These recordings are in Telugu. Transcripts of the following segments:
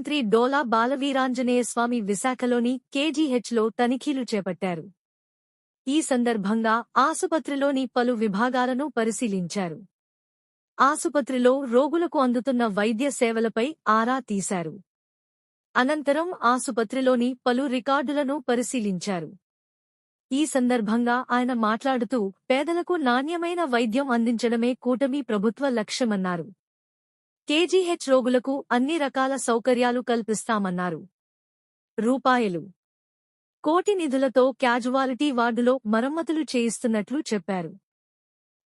మంత్రి డోలా బాలవీరాంజనేయ స్వామి విశాఖలోని కేజీహెచ్లో తనిఖీలు చేపట్టారు. ఈ సందర్భంగా ఆసుపత్రిలోని పలు విభాగాలను పరిశీలించారు. ఆసుపత్రిలో రోగులకు అందుతున్న వైద్య సేవలపై ఆరా తీశారు. అనంతరం ఆసుపత్రిలోని పలు రికార్డులను పరిశీలించారు. ఈ సందర్భంగా ఆయన మాట్లాడుతూ పేదలకు నాణ్యమైన వైద్యం అందించడమే కూటమి ప్రభుత్వ లక్ష్యమన్నారు. కేజీహెచ్ రోగులకు అన్ని రకాల సౌకర్యాలు కల్పిస్తామన్నారు. రూపాయలు కోటి నిధులతో క్యాజువాలిటీ వార్డులో మరమ్మతులు చేయిస్తున్నట్లు చెప్పారు.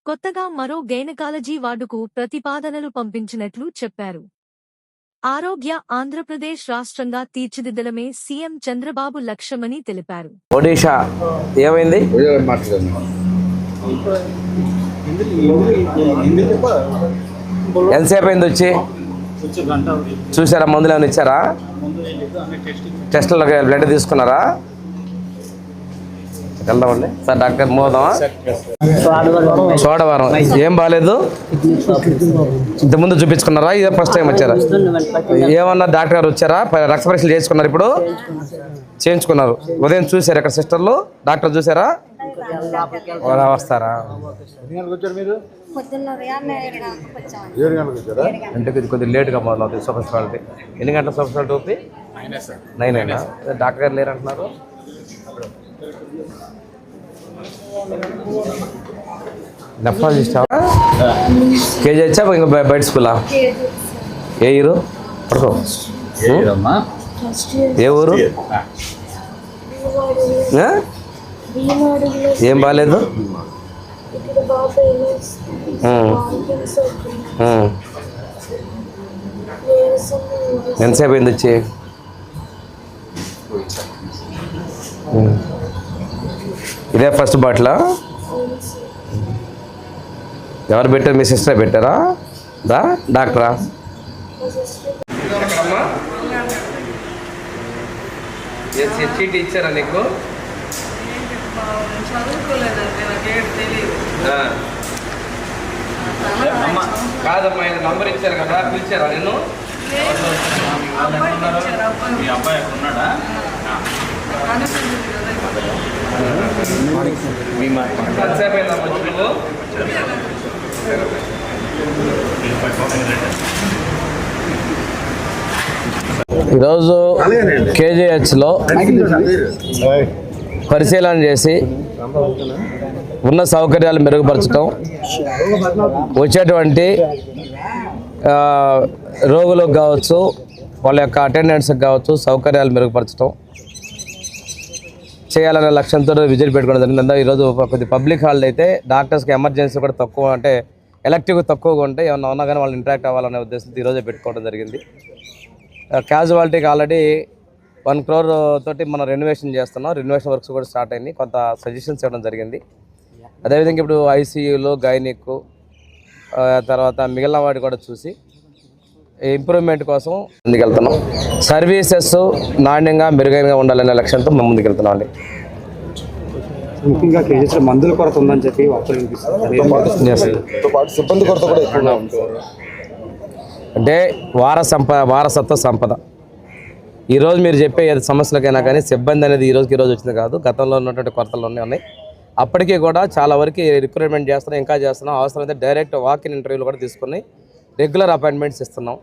కొత్తగా మరో గైనకాలజీ వార్డుకు ప్రతిపాదనలు పంపించినట్లు చెప్పారు. ఆరోగ్య ఆంధ్రప్రదేశ్ రాష్ట్రంగా తీర్చిదిద్దడమే సీఎం చంద్రబాబు లక్ష్యమని తెలిపారు. ఒడిషా ఏమైంది? ఎంతసేపు అయింది వచ్చి? చూసారా? మందులు ఏమైనా ఇచ్చారా? టెస్టులకు బ్లడ్ తీసుకున్నారా? వెళ్దామండి సార్. డాక్టర్ మోదామా? చోడవరం ఏం బాగాలేదు? ఇంతకుముందు చూపించుకున్నారా? ఇదే ఫస్ట్ టైం వచ్చారా? ఏమన్నా డాక్టర్ గారు వచ్చారా? రక్త పరీక్షలు చేసుకున్నారు? ఇప్పుడు చేయించుకున్నారు. ఉదయం చూసారు ఇక్కడ సిస్టర్లు? డాక్టర్ చూసారా? వస్తారా? అంటే కొద్దిగా లేట్గా మొదలవుతుంది సూపర్ స్పెషాలిటీ. ఎన్ని గంటల సూపర్ స్పెషాలిటీ అవుతుంది? 9 అయినా డాక్టర్ గారు లేరంటున్నారు. నెఫ్రాలజిస్ట్ కేజీ వచ్చా ఇంకా బయట స్కూలా? ఏ ఇయర్? పడుకో. ఏ ఊరు? ఏం బాగాలేదు? ఎంతసేపు అయింది వచ్చి? ఇదే ఫస్ట్ బాటిలా? ఎవరు పెట్టారు? మీ సిస్టర్ పెట్టారా? డాక్టరా? చీటీ ఇచ్చారా నీకు? కాదమ్మా, ఆయన నంబర్ ఇచ్చారు కదా, పిలిచారా నేను? మీ అబ్బాయి ఉన్నాడా? ఈరోజు కేజీహెచ్లో పరిశీలన చేసి ఉన్న సౌకర్యాలు మెరుగుపరచడం, వచ్చేటువంటి రోగులకు కావచ్చు, వాళ్ళ యొక్క అటెండెన్స్కి కావచ్చు సౌకర్యాలు మెరుగుపరచడం చేయాలనే లక్ష్యంతో విజిట్ పెట్టుకోవడం జరిగింది. ఈరోజు కొద్ది పబ్లిక్ హాలిడే అయితే డాక్టర్స్కి ఎమర్జెన్సీ కూడా తక్కువ, అంటే ఎలక్టివ్ తక్కువగా ఉంటే ఏమన్నా ఉన్నా కానీ వాళ్ళు ఇంటరాక్ట్ అవ్వాలనే ఉద్దేశంతో ఈరోజే పెట్టుకోవడం జరిగింది. క్యాజువాలిటీకి ఆల్రెడీ 1 crore తోటి మనం రెనోవేషన్ చేస్తున్నాం. రెనోవేషన్ వర్క్స్ కూడా స్టార్ట్ అయింది. కొంత సజెషన్స్ ఇవ్వడం జరిగింది. అదేవిధంగా ఇప్పుడు ఐసీయూలో గైనిక్ తర్వాత మిగిలిన వాటి కూడా చూసి ఇంప్రూవ్మెంట్ కోసం ముందుకెళ్తున్నాం. సర్వీసెస్ నాణ్యంగా మెరుగైనగా ఉండాలనే లక్ష్యంతో మేము ముందుకెళ్తున్నాం అండి. ముఖ్యంగా కేజీహెచ్లో మందుల కొరత ఉందని చెప్పి సిబ్బంది కొరత కూడా ఎక్కువగా ఉంది. అంటే వారసత్వ సంపద. ఈరోజు మీరు చెప్పే సమస్యలకైనా కానీ సిబ్బంది అనేది ఈరోజు వచ్చింది కాదు, గతంలో ఉన్నటువంటి కొరతలు ఉన్నాయి. అప్పటికీ కూడా చాలా వరకు రిక్రూట్మెంట్ చేస్తున్నాం, ఇంకా చేస్తున్నాం. అవసరమైతే డైరెక్ట్ వాక్-ఇన్ ఇంటర్వ్యూలు కూడా తీసుకుని రెగ్యులర్ అపాయింట్మెంట్స్ ఇస్తున్నాం.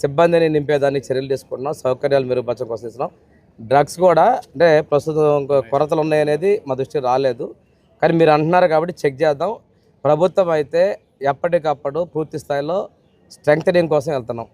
సిబ్బందిని నింపేదానికి చర్యలు తీసుకుంటున్నాం. సౌకర్యాలు మెరుగుపరచడం కోసం ఇస్తున్నాం. డ్రగ్స్ కూడా అంటే ప్రస్తుతం కొరతలు ఉన్నాయనేది మా దృష్టికి రాలేదు, కానీ మీరు అంటున్నారు కాబట్టి చెక్ చేద్దాం. ప్రభుత్వం అయితే ఎప్పటికప్పుడు పూర్తి స్థాయిలో స్ట్రెంగ్తనింగ్ కోసం వెళ్తున్నాం.